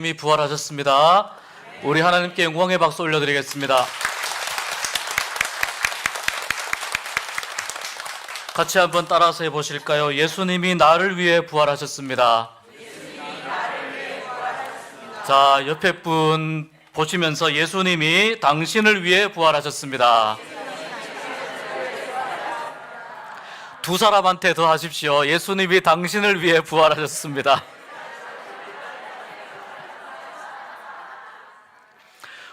이미 부활하셨습니다. 우리 하나님께 영광의 박수 올려드리겠습니다. 같이 한번 따라서 해보실까요? 예수님이 나를 위해 부활하셨습니다. 자, 옆에 분 보시면서 예수님이 당신을 위해 부활하셨습니다. 두 사람한테 더 하십시오. 예수님이 당신을 위해 부활하셨습니다.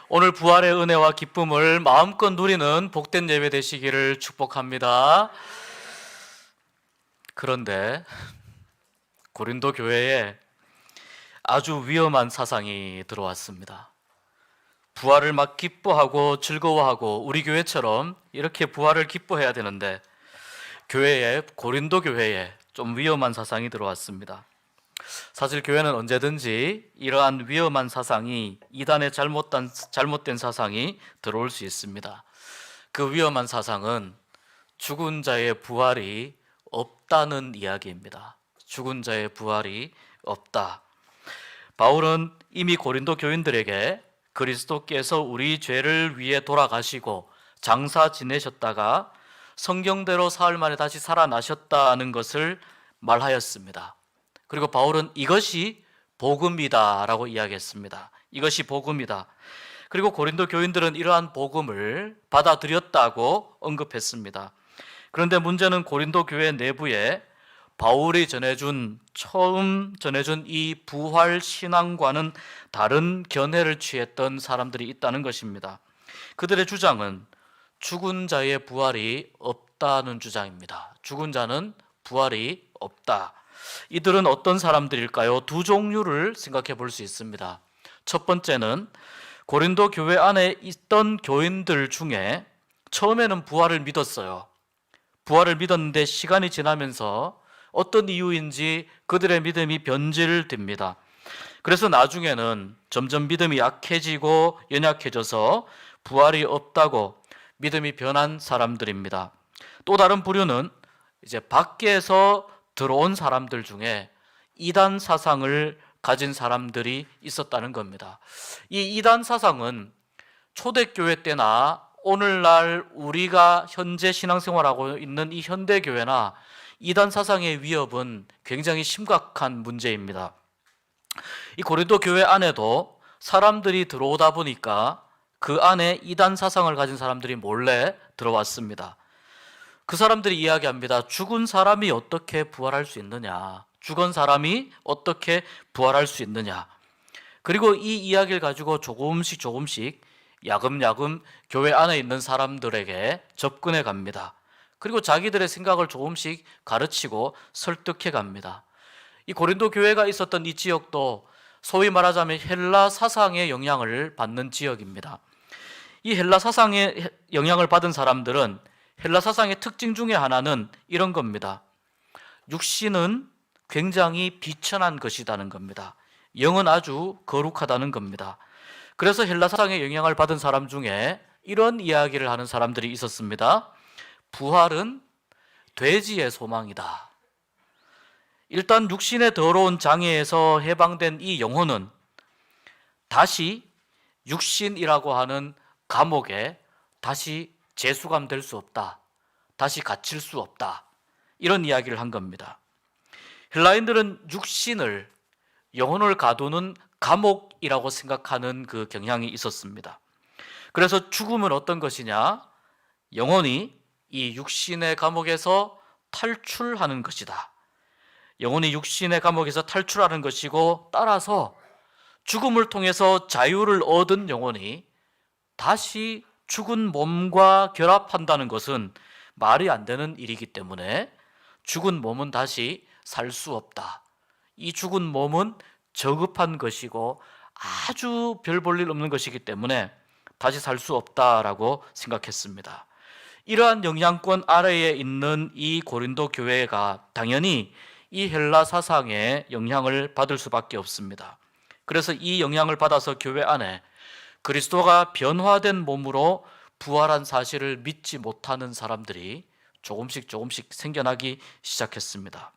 오늘 부활의 은혜와 기쁨을 마음껏 누리는 복된 예배 되시기를 축복합니다. 그런데 고린도 교회에 아주 위험한 사상이 들어왔습니다. 부활을 막 기뻐하고 즐거워하고 우리 교회처럼 이렇게 부활을 기뻐해야 되는데 고린도 교회에 좀 위험한 사상이 들어왔습니다. 사실 교회는 언제든지 이러한 위험한 사상이, 이단의 잘못된 사상이 들어올 수 있습니다. 그 위험한 사상은 죽은 자의 부활이 없다는 이야기입니다. 죽은 자의 부활이 없다. 바울은 이미 고린도 교인들에게 그리스도께서 우리 죄를 위해 돌아가시고 장사 지내셨다가 성경대로 사흘 만에 다시 살아나셨다는 것을 말하였습니다. 그리고 바울은 이것이 복음이다 라고 이야기했습니다. 이것이 복음이다. 그리고 고린도 교인들은 이러한 복음을 받아들였다고 언급했습니다. 그런데 문제는 고린도 교회 내부에 바울이 처음 전해준 이 부활 신앙과는 다른 견해를 취했던 사람들이 있다는 것입니다. 그들의 주장은 죽은 자의 부활이 없다는 주장입니다. 죽은 자는 부활이 없다. 이들은 어떤 사람들일까요? 두 종류를 생각해 볼 수 있습니다. 첫 번째는 고린도 교회 안에 있던 교인들 중에 처음에는 부활을 믿었어요. 부활을 믿었는데 시간이 지나면서 어떤 이유인지 그들의 믿음이 변질됩니다. 그래서 나중에는 점점 믿음이 약해지고 연약해져서 부활이 없다고 믿음이 변한 사람들입니다. 또 다른 부류는 이제 밖에서 들어온 사람들 중에 이단 사상을 가진 사람들이 있었다는 겁니다. 이 이단 사상은 초대교회 때나 오늘날 우리가 현재 신앙생활하고 있는 이 현대교회나 이단 사상의 위협은 굉장히 심각한 문제입니다. 이 고린도 교회 안에도 사람들이 들어오다 보니까 그 안에 이단 사상을 가진 사람들이 몰래 들어왔습니다. 그 사람들이 이야기합니다. 죽은 사람이 어떻게 부활할 수 있느냐? 죽은 사람이 어떻게 부활할 수 있느냐? 그리고 이 이야기를 가지고 조금씩 야금야금 교회 안에 있는 사람들에게 접근해 갑니다. 그리고 자기들의 생각을 조금씩 가르치고 설득해 갑니다. 이 고린도 교회가 있었던 이 지역도 소위 말하자면 헬라 사상의 영향을 받는 지역입니다. 이 헬라 사상의 영향을 받은 사람들은 헬라 사상의 특징 중에 하나는 이런 겁니다. 육신은 굉장히 비천한 것이라는 겁니다. 영은 아주 거룩하다는 겁니다. 그래서 헬라 사상의 영향을 받은 사람 중에 이런 이야기를 하는 사람들이 있었습니다. 부활은 돼지의 소망이다. 일단 육신의 더러운 장애에서 해방된 이 영혼은 다시 육신이라고 하는 감옥에 다시 재수감될 수 없다. 다시 갇힐 수 없다. 이런 이야기를 한 겁니다. 헬라인들은 육신을, 영혼을 가두는 감옥이라고 생각하는 그 경향이 있었습니다. 그래서 죽음은 어떤 것이냐? 영혼이 이 육신의 감옥에서 탈출하는 것이다. 영혼이 육신의 감옥에서 탈출하는 것이고, 따라서 죽음을 통해서 자유를 얻은 영혼이 다시 죽은 몸과 결합한다는 것은 말이 안 되는 일이기 때문에 죽은 몸은 다시 살 수 없다. 이 죽은 몸은 저급한 것이고 아주 별 볼 일 없는 것이기 때문에 다시 살 수 없다라고 생각했습니다. 이러한 영향권 아래에 있는 이 고린도 교회가 당연히 이 헬라 사상의 영향을 받을 수밖에 없습니다. 그래서 이 영향을 받아서 교회 안에 그리스도가 변화된 몸으로 부활한 사실을 믿지 못하는 사람들이 조금씩 생겨나기 시작했습니다.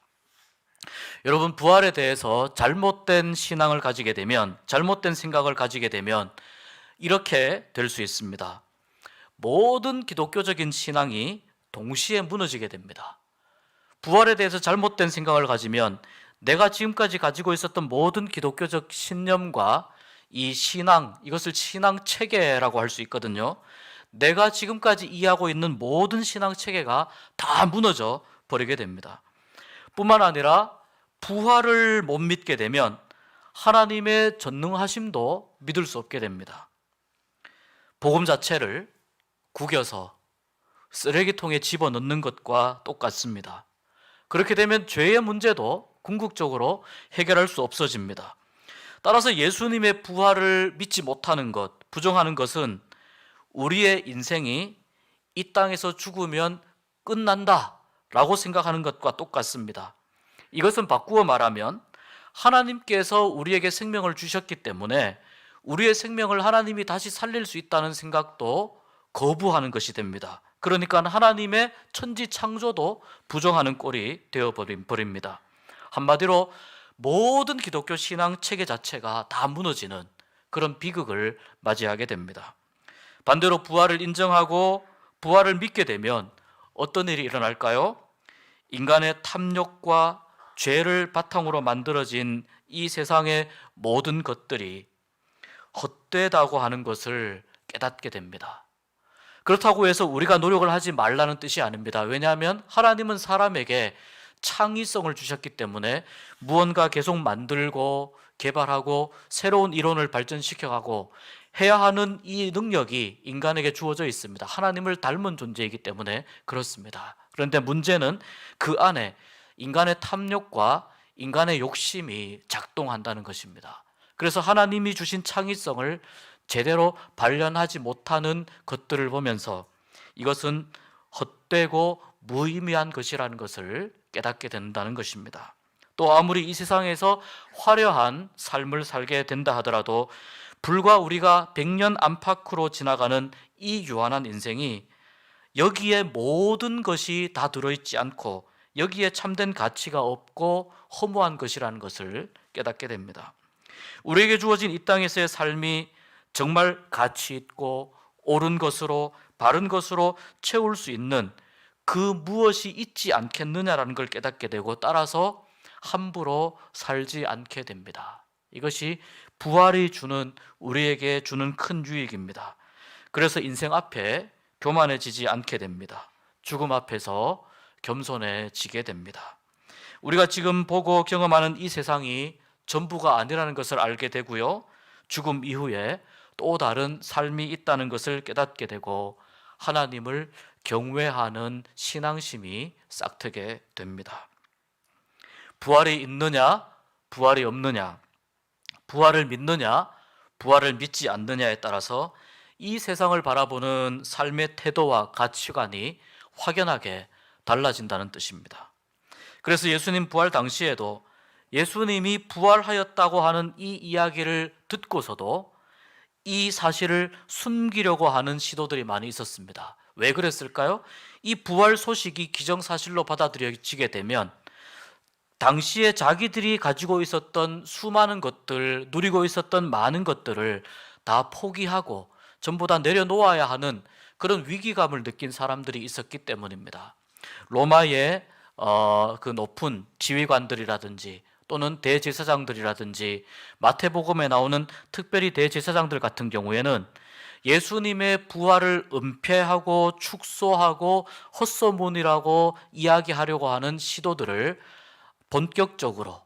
여러분, 부활에 대해서 잘못된 신앙을 가지게 되면, 잘못된 생각을 가지게 되면 이렇게 될 수 있습니다. 모든 기독교적인 신앙이 동시에 무너지게 됩니다. 부활에 대해서 잘못된 생각을 가지면 내가 지금까지 가지고 있었던 모든 기독교적 신념과 이 신앙, 이것을 신앙 체계라고 할 수 있거든요. 내가 지금까지 이해하고 있는 모든 신앙 체계가 다 무너져 버리게 됩니다. 뿐만 아니라 부활을 못 믿게 되면 하나님의 전능하심도 믿을 수 없게 됩니다. 복음 자체를 구겨서 쓰레기통에 집어넣는 것과 똑같습니다. 그렇게 되면 죄의 문제도 궁극적으로 해결할 수 없어집니다. 따라서 예수님의 부활을 믿지 못하는 것, 부정하는 것은 우리의 인생이 이 땅에서 죽으면 끝난다 라고 생각하는 것과 똑같습니다. 이것은 바꾸어 말하면 하나님께서 우리에게 생명을 주셨기 때문에 우리의 생명을 하나님이 다시 살릴 수 있다는 생각도 거부하는 것이 됩니다. 그러니까 하나님의 천지 창조도 부정하는 꼴이 되어버립니다. 한마디로 모든 기독교 신앙 체계 자체가 다 무너지는 그런 비극을 맞이하게 됩니다. 반대로 부활을 인정하고 부활을 믿게 되면 어떤 일이 일어날까요? 인간의 탐욕과 죄를 바탕으로 만들어진 이 세상의 모든 것들이 헛되다고 하는 것을 깨닫게 됩니다. 그렇다고 해서 우리가 노력을 하지 말라는 뜻이 아닙니다. 왜냐하면 하나님은 사람에게 창의성을 주셨기 때문에 무언가 계속 만들고 개발하고 새로운 이론을 발전시켜가고 해야 하는 이 능력이 인간에게 주어져 있습니다. 하나님을 닮은 존재이기 때문에 그렇습니다. 그런데 문제는 그 안에 인간의 탐욕과 인간의 욕심이 작동한다는 것입니다. 그래서 하나님이 주신 창의성을 제대로 발현하지 못하는 것들을 보면서 이것은 헛되고 무의미한 것이라는 것을 깨닫게 된다는 것입니다. 또 아무리 이 세상에서 화려한 삶을 살게 된다 하더라도 불과 우리가 100년 안팎으로 지나가는 이 유한한 인생이 여기에 모든 것이 다 들어있지 않고 여기에 참된 가치가 없고 허무한 것이라는 것을 깨닫게 됩니다. 우리에게 주어진 이 땅에서의 삶이 정말 가치 있고 옳은 것으로 바른 것으로 채울 수 있는 그 무엇이 있지 않겠느냐라는 걸 깨닫게 되고 따라서 함부로 살지 않게 됩니다. 이것이 부활이 주는 우리에게 주는 큰 유익입니다. 그래서 인생 앞에 교만해지지 않게 됩니다. 죽음 앞에서 겸손해지게 됩니다. 우리가 지금 보고 경험하는 이 세상이 전부가 아니라는 것을 알게 되고요. 죽음 이후에 또 다른 삶이 있다는 것을 깨닫게 되고 하나님을 경외하는 신앙심이 싹트게 됩니다. 부활이 있느냐, 부활이 없느냐, 부활을 믿느냐, 부활을 믿지 않느냐에 따라서 이 세상을 바라보는 삶의 태도와 가치관이 확연하게 달라진다는 뜻입니다. 그래서 예수님 부활 당시에도 예수님이 부활하였다고 하는 이 이야기를 듣고서도 이 사실을 숨기려고 하는 시도들이 많이 있었습니다. 왜 그랬을까요? 이 부활 소식이 기정사실로 받아들여지게 되면 당시에 자기들이 가지고 있었던 수많은 것들, 누리고 있었던 많은 것들을 다 포기하고 전부 다 내려놓아야 하는 그런 위기감을 느낀 사람들이 있었기 때문입니다. 로마의 그 높은 지휘관들이라든지 또는 대제사장들이라든지 마태복음에 나오는 특별히 대제사장들 같은 경우에는 예수님의 부활을 은폐하고 축소하고 헛소문이라고 이야기하려고 하는 시도들을 본격적으로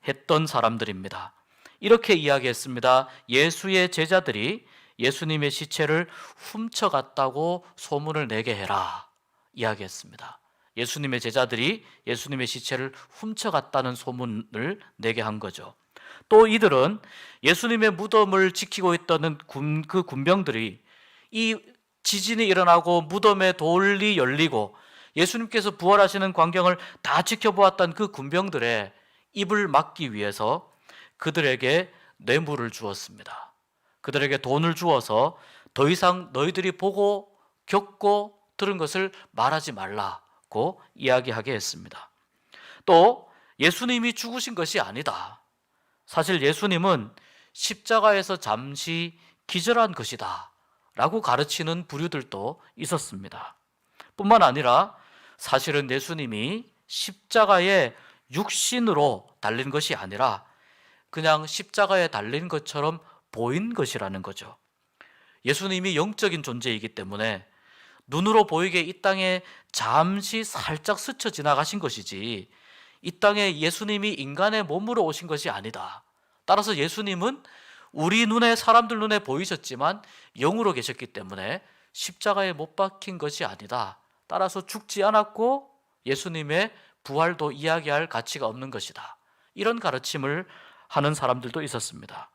했던 사람들입니다. 이렇게 이야기했습니다. 예수의 제자들이 예수님의 시체를 훔쳐갔다고 소문을 내게 해라 이야기했습니다. 예수님의 제자들이 예수님의 시체를 훔쳐갔다는 소문을 내게 한 거죠. 또 이들은 예수님의 무덤을 지키고 있던 그 군병들이 이 지진이 일어나고 무덤의 돌이 열리고 예수님께서 부활하시는 광경을 다 지켜보았던 그 군병들의 입을 막기 위해서 그들에게 뇌물을 주었습니다. 그들에게 돈을 주어서 더 이상 너희들이 보고 겪고 들은 것을 말하지 말라고 이야기하게 했습니다. 또 예수님이 죽으신 것이 아니다. 사실 예수님은 십자가에서 잠시 기절한 것이다 라고 가르치는 부류들도 있었습니다. 뿐만 아니라 사실은 예수님이 십자가에 육신으로 달린 것이 아니라 그냥 십자가에 달린 것처럼 보인 것이라는 거죠. 예수님이 영적인 존재이기 때문에 눈으로 보이게 이 땅에 잠시 살짝 스쳐 지나가신 것이지, 이 땅에 예수님이 인간의 몸으로 오신 것이 아니다. 따라서 예수님은 우리 눈에, 사람들 눈에 보이셨지만 영으로 계셨기 때문에 십자가에 못 박힌 것이 아니다. 따라서 죽지 않았고 예수님의 부활도 이야기할 가치가 없는 것이다. 이런 가르침을 하는 사람들도 있었습니다.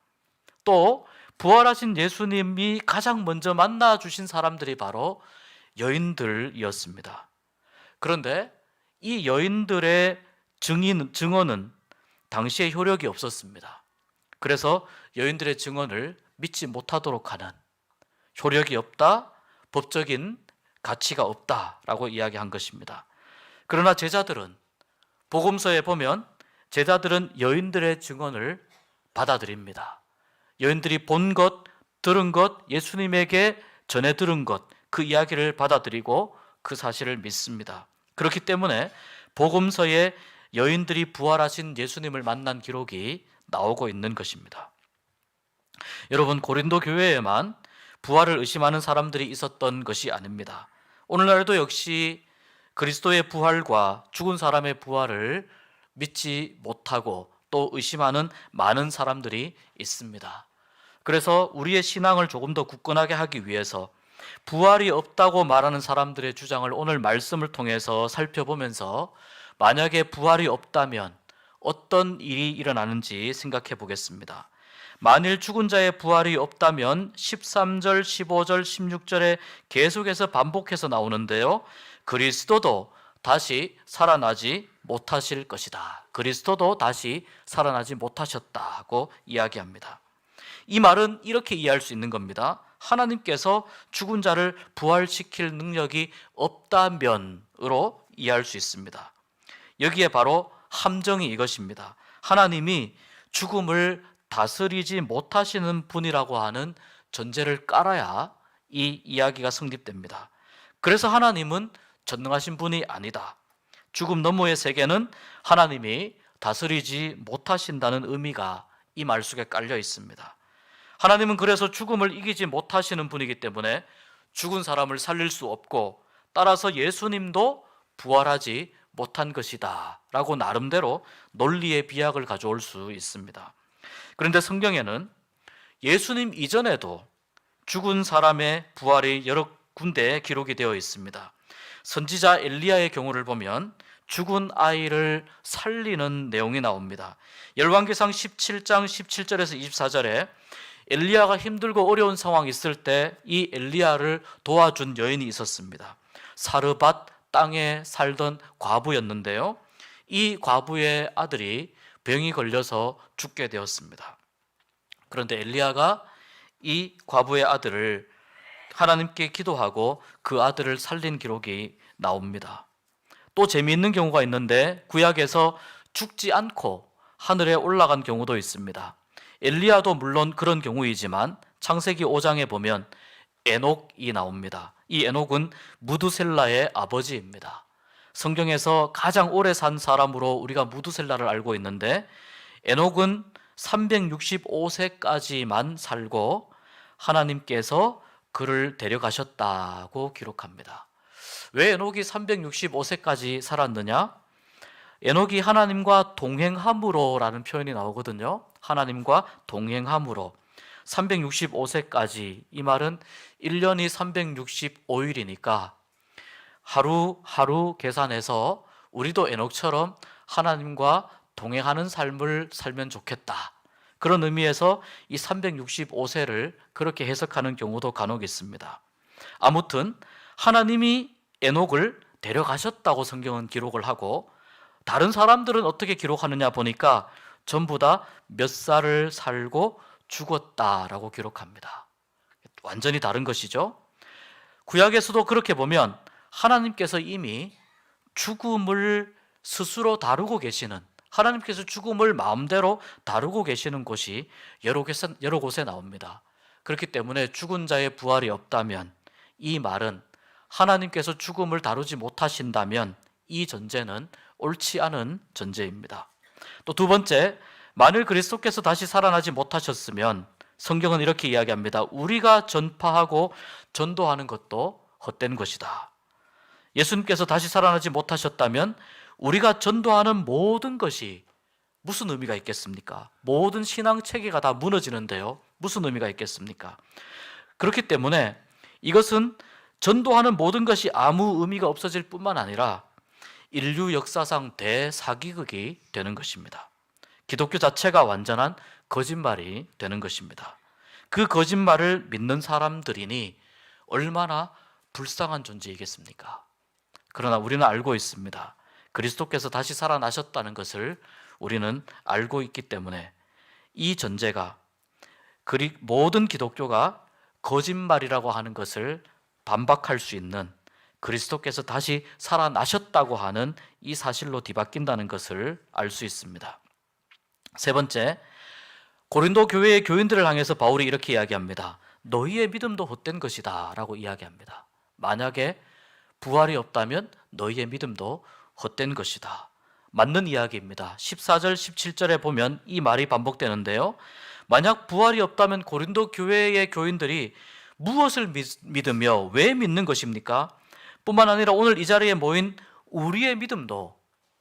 또 부활하신 예수님이 가장 먼저 만나 주신 사람들이 바로 여인들이었습니다. 그런데 이 여인들의 증언은 당시에 효력이 없었습니다. 그래서 여인들의 증언을 믿지 못하도록 하는, 효력이 없다, 법적인 가치가 없다라고 이야기한 것입니다. 그러나 제자들은, 복음서에 보면 제자들은 여인들의 증언을 받아들입니다. 여인들이 본 것, 들은 것, 예수님에게 전해 들은 것, 그 이야기를 받아들이고 그 사실을 믿습니다. 그렇기 때문에 복음서에 여인들이 부활하신 예수님을 만난 기록이 나오고 있는 것입니다. 여러분, 고린도 교회에만 부활을 의심하는 사람들이 있었던 것이 아닙니다. 오늘날도 역시 그리스도의 부활과 죽은 사람의 부활을 믿지 못하고 또 의심하는 많은 사람들이 있습니다. 그래서 우리의 신앙을 조금 더 굳건하게 하기 위해서 부활이 없다고 말하는 사람들의 주장을 오늘 말씀을 통해서 살펴보면서 만약에 부활이 없다면 어떤 일이 일어나는지 생각해 보겠습니다. 만일 죽은 자의 부활이 없다면 13절, 15절, 16절에 계속해서 반복해서 나오는데요, 그리스도도 다시 살아나지 못하실 것이다. 그리스도도 다시 살아나지 못하셨다고 이야기합니다. 이 말은 이렇게 이해할 수 있는 겁니다. 하나님께서 죽은 자를 부활시킬 능력이 없다면으로 이해할 수 있습니다. 여기에 바로 함정이 이것입니다. 하나님이 죽음을 다스리지 못하시는 분이라고 하는 전제를 깔아야 이 이야기가 성립됩니다. 그래서 하나님은 전능하신 분이 아니다. 죽음 너머의 세계는 하나님이 다스리지 못하신다는 의미가 이 말 속에 깔려 있습니다. 하나님은 그래서 죽음을 이기지 못하시는 분이기 때문에 죽은 사람을 살릴 수 없고, 따라서 예수님도 부활하지 못한 것이다 라고 나름대로 논리의 비약을 가져올 수 있습니다. 그런데 성경에는 예수님 이전에도 죽은 사람의 부활이 여러 군데에 기록이 되어 있습니다. 선지자 엘리야의 경우를 보면 죽은 아이를 살리는 내용이 나옵니다. 열왕기상 17장 17절에서 24절에 엘리야가 힘들고 어려운 상황이 있을 때 이 엘리야를 도와준 여인이 있었습니다. 사르밧 땅에 살던 과부였는데요, 이 과부의 아들이 병이 걸려서 죽게 되었습니다. 그런데 엘리야가 이 과부의 아들을 하나님께 기도하고 그 아들을 살린 기록이 나옵니다. 또 재미있는 경우가 있는데 구약에서 죽지 않고 하늘에 올라간 경우도 있습니다. 엘리야도 물론 그런 경우이지만 창세기 5장에 보면 에녹이 나옵니다. 이 에녹은 무두셀라의 아버지입니다. 성경에서 가장 오래 산 사람으로 우리가 무두셀라를 알고 있는데, 에녹은 365세까지만 살고 하나님께서 그를 데려가셨다고 기록합니다. 왜 에녹이 365세까지 살았느냐? 에녹이 하나님과 동행함으로라는 표현이 나오거든요. 하나님과 동행함으로 365세까지, 이 말은 1년이 365일이니까 하루하루 계산해서 우리도 에녹처럼 하나님과 동행하는 삶을 살면 좋겠다, 그런 의미에서 이 365세를 그렇게 해석하는 경우도 간혹 있습니다. 아무튼 하나님이 에녹을 데려가셨다고 성경은 기록을 하고, 다른 사람들은 어떻게 기록하느냐 보니까 전부 다 몇 살을 살고 죽었다라고 기록합니다. 완전히 다른 것이죠. 구약에서도 그렇게 보면 하나님께서 이미 죽음을 스스로 다루고 계시는, 하나님께서 죽음을 마음대로 다루고 계시는 곳이 여러 곳에 나옵니다. 그렇기 때문에 죽은 자의 부활이 없다면, 이 말은 하나님께서 죽음을 다루지 못하신다면 이 전제는 옳지 않은 전제입니다. 또 두 번째, 만일 그리스도께서 다시 살아나지 못하셨으면 성경은 이렇게 이야기합니다. 우리가 전파하고 전도하는 것도 헛된 것이다. 예수님께서 다시 살아나지 못하셨다면 우리가 전도하는 모든 것이 무슨 의미가 있겠습니까? 모든 신앙 체계가 다 무너지는데요. 무슨 의미가 있겠습니까? 그렇기 때문에 이것은 전도하는 모든 것이 아무 의미가 없어질 뿐만 아니라 인류 역사상 대사기극이 되는 것입니다. 기독교 자체가 완전한 거짓말이 되는 것입니다. 그 거짓말을 믿는 사람들이니 얼마나 불쌍한 존재이겠습니까? 그러나 우리는 알고 있습니다. 그리스도께서 다시 살아나셨다는 것을 우리는 알고 있기 때문에 이 전제가 모든 기독교가 거짓말이라고 하는 것을 반박할 수 있는, 그리스도께서 다시 살아나셨다고 하는 이 사실로 뒤바뀐다는 것을 알 수 있습니다. 세 번째, 고린도 교회의 교인들을 향해서 바울이 이렇게 이야기합니다. 너희의 믿음도 헛된 것이다 라고 이야기합니다. 만약에 부활이 없다면 너희의 믿음도 헛된 것이다. 맞는 이야기입니다. 14절, 17절에 보면 이 말이 반복되는데요. 만약 부활이 없다면 고린도 교회의 교인들이 무엇을 믿으며 왜 믿는 것입니까? 뿐만 아니라 오늘 이 자리에 모인 우리의 믿음도,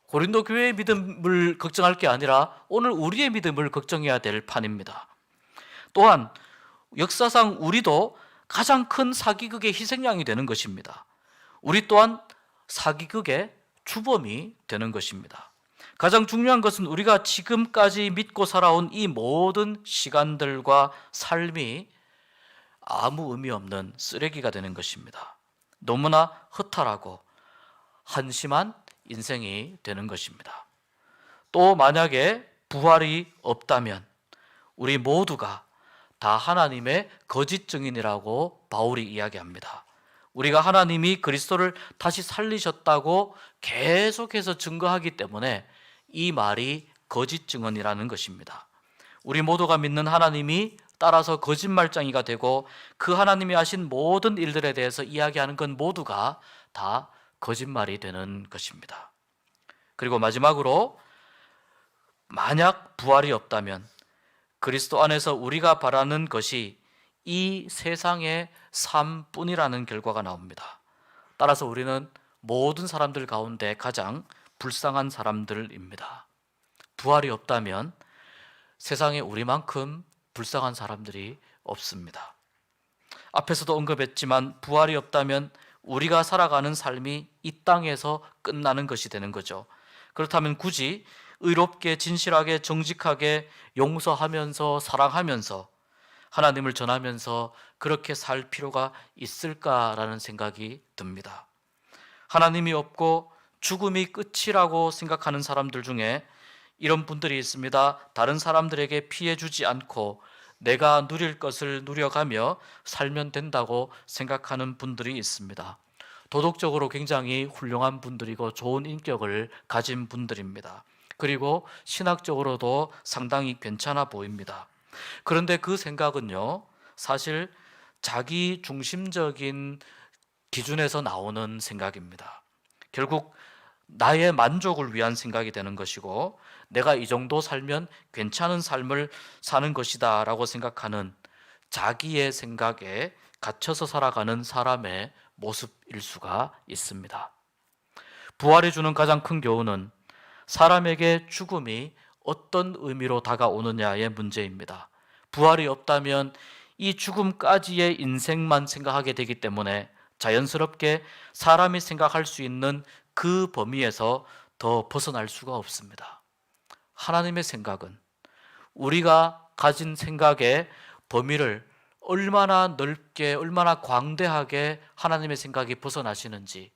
고린도 교회의 믿음을 걱정할 게 아니라 오늘 우리의 믿음을 걱정해야 될 판입니다. 또한 역사상 우리도 가장 큰 사기극의 희생양이 되는 것입니다. 우리 또한 사기극의 주범이 되는 것입니다. 가장 중요한 것은 우리가 지금까지 믿고 살아온 이 모든 시간들과 삶이 아무 의미 없는 쓰레기가 되는 것입니다. 너무나 허탈하고 한심한 인생이 되는 것입니다. 또 만약에 부활이 없다면 우리 모두가 다 하나님의 거짓 증인이라고 바울이 이야기합니다. 우리가 하나님이 그리스도를 다시 살리셨다고 계속해서 증거하기 때문에 이 말이 거짓 증언이라는 것입니다. 우리 모두가 믿는 하나님이 따라서 거짓말쟁이가 되고 그 하나님이 하신 모든 일들에 대해서 이야기하는 건 모두가 다 거짓말이 되는 것입니다. 그리고 마지막으로, 만약 부활이 없다면 그리스도 안에서 우리가 바라는 것이 이 세상의 삶뿐이라는 결과가 나옵니다. 따라서 우리는 모든 사람들 가운데 가장 불쌍한 사람들입니다. 부활이 없다면 세상에 우리만큼 불쌍한 사람들이 없습니다. 앞에서도 언급했지만 부활이 없다면 우리가 살아가는 삶이 이 땅에서 끝나는 것이 되는 거죠. 그렇다면 굳이 의롭게, 진실하게, 정직하게 용서하면서 사랑하면서 하나님을 전하면서 그렇게 살 필요가 있을까라는 생각이 듭니다. 하나님이 없고 죽음이 끝이라고 생각하는 사람들 중에 이런 분들이 있습니다. 다른 사람들에게 피해 주지 않고 내가 누릴 것을 누려가며 살면 된다고 생각하는 분들이 있습니다. 도덕적으로 굉장히 훌륭한 분들이고 좋은 인격을 가진 분들입니다. 그리고 신학적으로도 상당히 괜찮아 보입니다. 그런데 그 생각은요, 사실 자기 중심적인 기준에서 나오는 생각입니다. 결국 나의 만족을 위한 생각이 되는 것이고, 내가 이 정도 살면 괜찮은 삶을 사는 것이다 라고 생각하는 자기의 생각에 갇혀서 살아가는 사람의 모습일 수가 있습니다. 부활이 주는 가장 큰 교훈은 사람에게 죽음이 어떤 의미로 다가오느냐의 문제입니다. 부활이 없다면 이 죽음까지의 인생만 생각하게 되기 때문에 자연스럽게 사람이 생각할 수 있는 그 범위에서 더 벗어날 수가 없습니다. 하나님의 생각은 우리가 가진 생각의 범위를 얼마나 넓게, 얼마나 광대하게 하나님의 생각이 벗어나시는지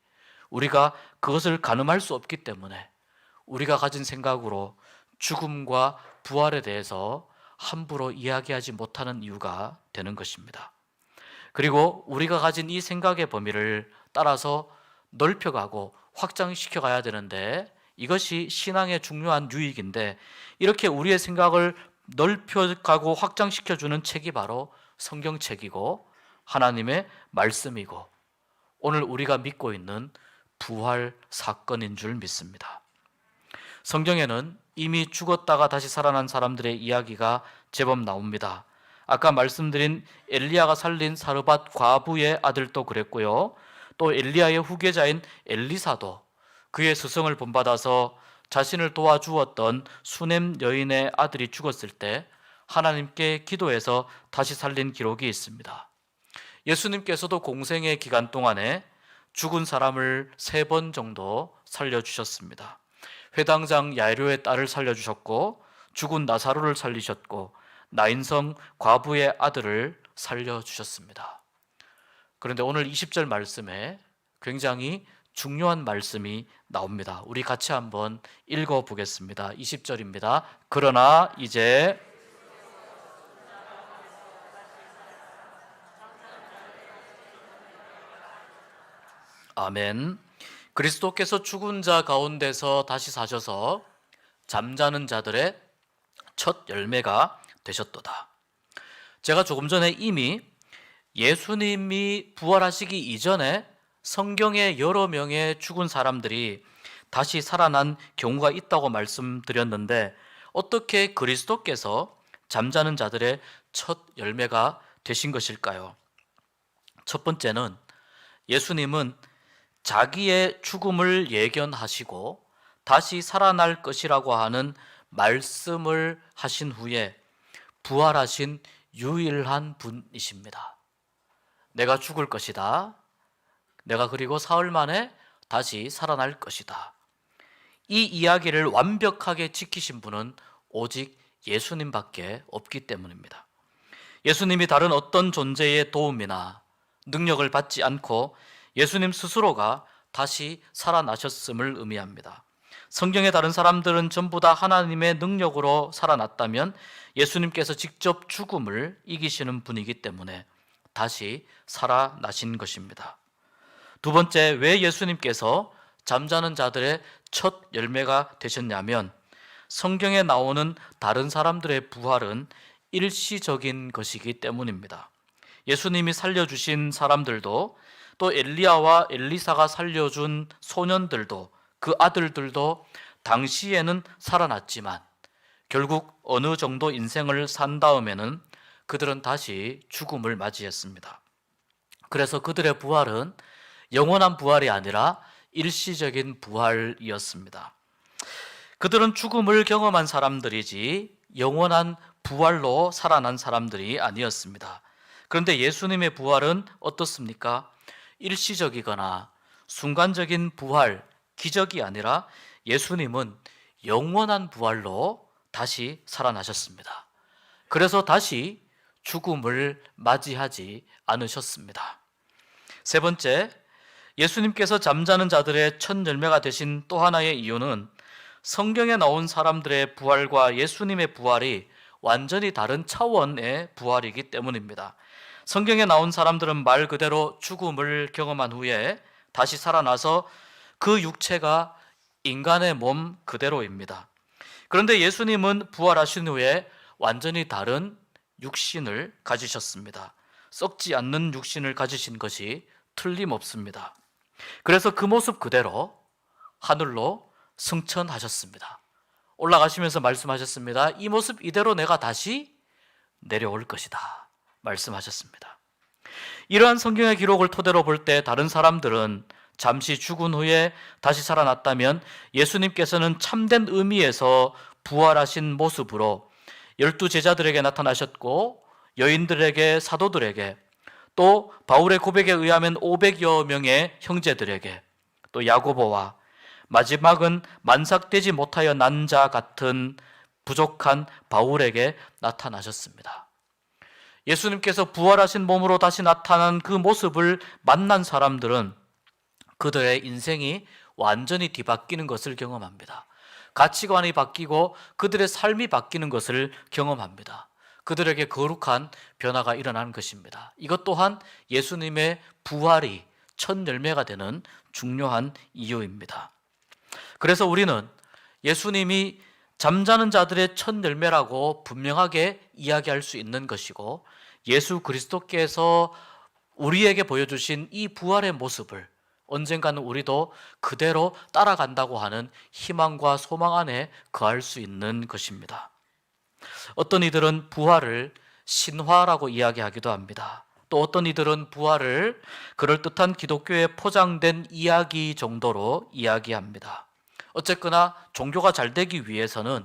우리가 그것을 가늠할 수 없기 때문에 우리가 가진 생각으로 죽음과 부활에 대해서 함부로 이야기하지 못하는 이유가 되는 것입니다. 그리고 우리가 가진 이 생각의 범위를 따라서 넓혀가고 확장시켜 가야 되는데 이것이 신앙의 중요한 유익인데, 이렇게 우리의 생각을 넓혀가고 확장시켜주는 책이 바로 성경책이고 하나님의 말씀이고 오늘 우리가 믿고 있는 부활 사건인 줄 믿습니다. 성경에는 이미 죽었다가 다시 살아난 사람들의 이야기가 제법 나옵니다. 아까 말씀드린 엘리야가 살린 사르밧 과부의 아들도 그랬고요. 또 엘리야의 후계자인 엘리사도 그의 스승을 본받아서 자신을 도와주었던 수넴 여인의 아들이 죽었을 때 하나님께 기도해서 다시 살린 기록이 있습니다. 예수님께서도 공생의 기간 동안에 죽은 사람을 3번 정도 살려주셨습니다. 회당장 야이로의 딸을 살려주셨고, 죽은 나사로를 살리셨고, 나인성 과부의 아들을 살려주셨습니다. 그런데 오늘 20절 말씀에 굉장히 중요한 말씀이 나옵니다. 우리 같이 한번 읽어보겠습니다. 20절입니다. 그러나 이제 아멘. 그리스도께서 죽은 자 가운데서 다시 사셔서 잠자는 자들의 첫 열매가 되셨도다. 제가 조금 전에 이미 예수님이 부활하시기 이전에 성경에 여러 명의 죽은 사람들이 다시 살아난 경우가 있다고 말씀드렸는데, 어떻게 그리스도께서 잠자는 자들의 첫 열매가 되신 것일까요? 첫 번째는 예수님은 자기의 죽음을 예견하시고 다시 살아날 것이라고 하는 말씀을 하신 후에 부활하신 유일한 분이십니다. 내가 죽을 것이다. 내가 그리고 사흘 만에 다시 살아날 것이다. 이 이야기를 완벽하게 지키신 분은 오직 예수님밖에 없기 때문입니다. 예수님이 다른 어떤 존재의 도움이나 능력을 받지 않고 예수님 스스로가 다시 살아나셨음을 의미합니다. 성경의 다른 사람들은 전부 다 하나님의 능력으로 살아났다면 예수님께서 직접 죽음을 이기시는 분이기 때문에 다시 살아나신 것입니다. 두 번째, 왜 예수님께서 잠자는 자들의 첫 열매가 되셨냐면, 성경에 나오는 다른 사람들의 부활은 일시적인 것이기 때문입니다. 예수님이 살려주신 사람들도, 또 엘리야와 엘리사가 살려준 소년들도, 그 아들들도 당시에는 살아났지만 결국 어느 정도 인생을 산 다음에는 그들은 다시 죽음을 맞이했습니다. 그래서 그들의 부활은 영원한 부활이 아니라 일시적인 부활이었습니다. 그들은 죽음을 경험한 사람들이지 영원한 부활로 살아난 사람들이 아니었습니다. 그런데 예수님의 부활은 어떻습니까? 일시적이거나 순간적인 부활, 기적이 아니라 예수님은 영원한 부활로 다시 살아나셨습니다. 그래서 다시 죽음을 맞이하지 않으셨습니다. 세 번째, 예수님께서 잠자는 자들의 첫 열매가 되신 또 하나의 이유는 성경에 나온 사람들의 부활과 예수님의 부활이 완전히 다른 차원의 부활이기 때문입니다. 성경에 나온 사람들은 말 그대로 죽음을 경험한 후에 다시 살아나서 그 육체가 인간의 몸 그대로입니다. 그런데 예수님은 부활하신 후에 완전히 다른 육신을 가지셨습니다. 썩지 않는 육신을 가지신 것이 틀림없습니다. 그래서 그 모습 그대로 하늘로 승천하셨습니다. 올라가시면서 말씀하셨습니다. 이 모습 이대로 내가 다시 내려올 것이다 말씀하셨습니다. 이러한 성경의 기록을 토대로 볼 때 다른 사람들은 잠시 죽은 후에 다시 살아났다면, 예수님께서는 참된 의미에서 부활하신 모습으로 12 제자들에게 나타나셨고 여인들에게, 사도들에게, 또 바울의 고백에 의하면 500여 명의 형제들에게, 또 야고보와 마지막은 만삭되지 못하여 난 자 같은 부족한 바울에게 나타나셨습니다. 예수님께서 부활하신 몸으로 다시 나타난 그 모습을 만난 사람들은 그들의 인생이 완전히 뒤바뀌는 것을 경험합니다. 가치관이 바뀌고 그들의 삶이 바뀌는 것을 경험합니다. 그들에게 거룩한 변화가 일어나는 것입니다. 이것 또한 예수님의 부활이 첫 열매가 되는 중요한 이유입니다. 그래서 우리는 예수님이 잠자는 자들의 첫 열매라고 분명하게 이야기할 수 있는 것이고, 예수 그리스도께서 우리에게 보여주신 이 부활의 모습을 언젠가는 우리도 그대로 따라간다고 하는 희망과 소망 안에 거할 수 있는 것입니다. 어떤 이들은 부활을 신화라고 이야기하기도 합니다. 또 어떤 이들은 부활을 그럴듯한 기독교에 포장된 이야기 정도로 이야기합니다. 어쨌거나 종교가 잘 되기 위해서는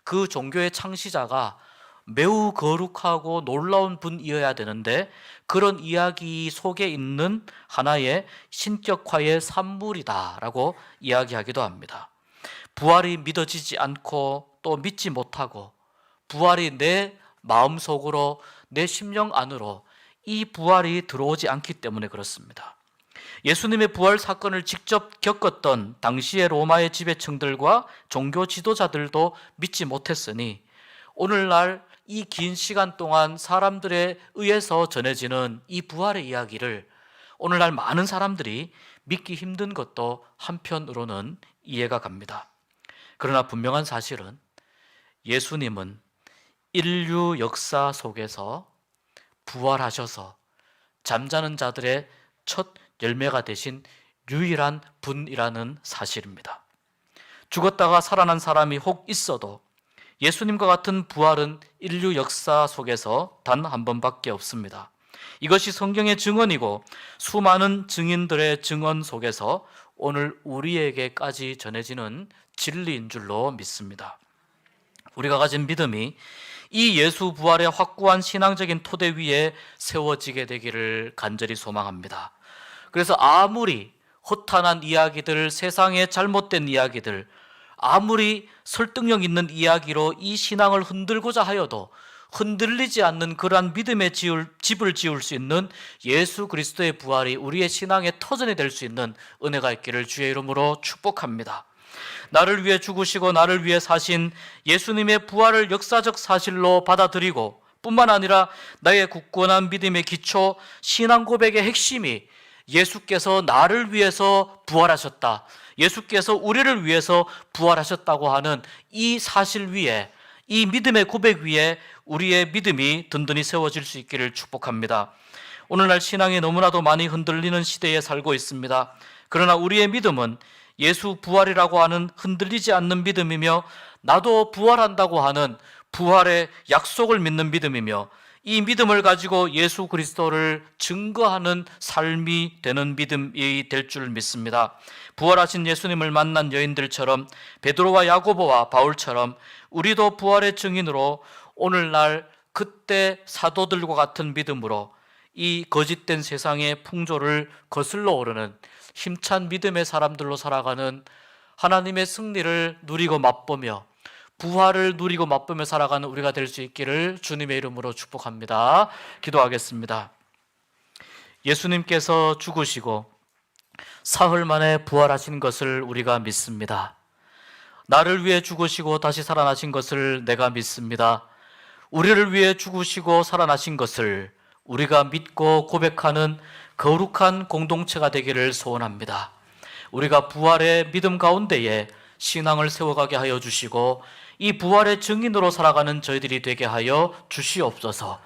그 종교의 창시자가 매우 거룩하고 놀라운 분이어야 되는데, 그런 이야기 속에 있는 하나의 신격화의 산물이다라고 이야기하기도 합니다. 부활이 믿어지지 않고 또 믿지 못하고, 부활이 내 마음속으로, 내 심령 안으로 이 부활이 들어오지 않기 때문에 그렇습니다. 예수님의 부활 사건을 직접 겪었던 당시의 로마의 지배층들과 종교 지도자들도 믿지 못했으니, 오늘날 이 긴 시간 동안 사람들에 의해서 전해지는 이 부활의 이야기를 오늘날 많은 사람들이 믿기 힘든 것도 한편으로는 이해가 갑니다. 그러나 분명한 사실은 예수님은 인류 역사 속에서 부활하셔서 잠자는 자들의 첫 열매가 되신 유일한 분이라는 사실입니다. 죽었다가 살아난 사람이 혹 있어도 예수님과 같은 부활은 인류 역사 속에서 단 한 번밖에 없습니다. 이것이 성경의 증언이고 수많은 증인들의 증언 속에서 오늘 우리에게까지 전해지는 진리인 줄로 믿습니다. 우리가 가진 믿음이 이 예수 부활의 확고한 신앙적인 토대 위에 세워지게 되기를 간절히 소망합니다. 그래서 아무리 허탄한 이야기들, 세상의 잘못된 이야기들, 아무리 설득력 있는 이야기로 이 신앙을 흔들고자 하여도 흔들리지 않는 그러한 믿음의 집을 지을 수 있는 예수 그리스도의 부활이 우리의 신앙의 터전이 될 수 있는 은혜가 있기를 주의 이름으로 축복합니다. 나를 위해 죽으시고 나를 위해 사신 예수님의 부활을 역사적 사실로 받아들이고, 뿐만 아니라 나의 굳건한 믿음의 기초, 신앙 고백의 핵심이 예수께서 나를 위해서 부활하셨다, 예수께서 우리를 위해서 부활하셨다고 하는 이 사실 위에, 이 믿음의 고백 위에 우리의 믿음이 든든히 세워질 수 있기를 축복합니다. 오늘날 신앙이 너무나도 많이 흔들리는 시대에 살고 있습니다. 그러나 우리의 믿음은 예수 부활이라고 하는 흔들리지 않는 믿음이며, 나도 부활한다고 하는 부활의 약속을 믿는 믿음이며, 이 믿음을 가지고 예수 그리스도를 증거하는 삶이 되는 믿음이 될 줄 믿습니다. 부활하신 예수님을 만난 여인들처럼, 베드로와 야고보와 바울처럼 우리도 부활의 증인으로 오늘날 그때 사도들과 같은 믿음으로 이 거짓된 세상의 풍조를 거슬러 오르는 힘찬 믿음의 사람들로 살아가는, 하나님의 승리를 누리고 맛보며 부활을 누리고 맛보며 살아가는 우리가 될 수 있기를 주님의 이름으로 축복합니다. 기도하겠습니다. 예수님께서 죽으시고 사흘 만에 부활하신 것을 우리가 믿습니다. 나를 위해 죽으시고 다시 살아나신 것을 내가 믿습니다. 우리를 위해 죽으시고 살아나신 것을 우리가 믿고 고백하는 거룩한 공동체가 되기를 소원합니다. 우리가 부활의 믿음 가운데에 신앙을 세워가게 하여 주시고, 이 부활의 증인으로 살아가는 저희들이 되게 하여 주시옵소서.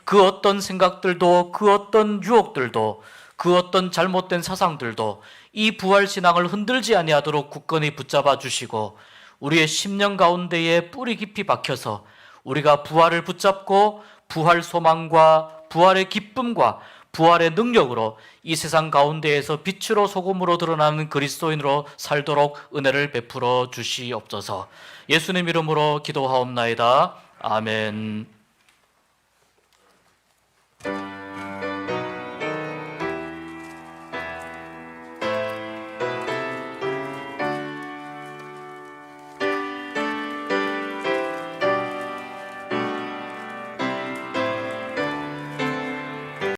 그 어떤 생각들도, 그 어떤 유혹들도, 그 어떤 잘못된 사상들도 이 부활 신앙을 흔들지 아니하도록 굳건히 붙잡아 주시고, 우리의 심령 가운데에 뿌리 깊이 박혀서 우리가 부활을 붙잡고 부활 소망과 부활의 기쁨과 부활의 능력으로 이 세상 가운데에서 빛으로 소금으로 드러나는 그리스도인으로 살도록 은혜를 베풀어 주시옵소서. 예수님 이름으로 기도하옵나이다. 아멘.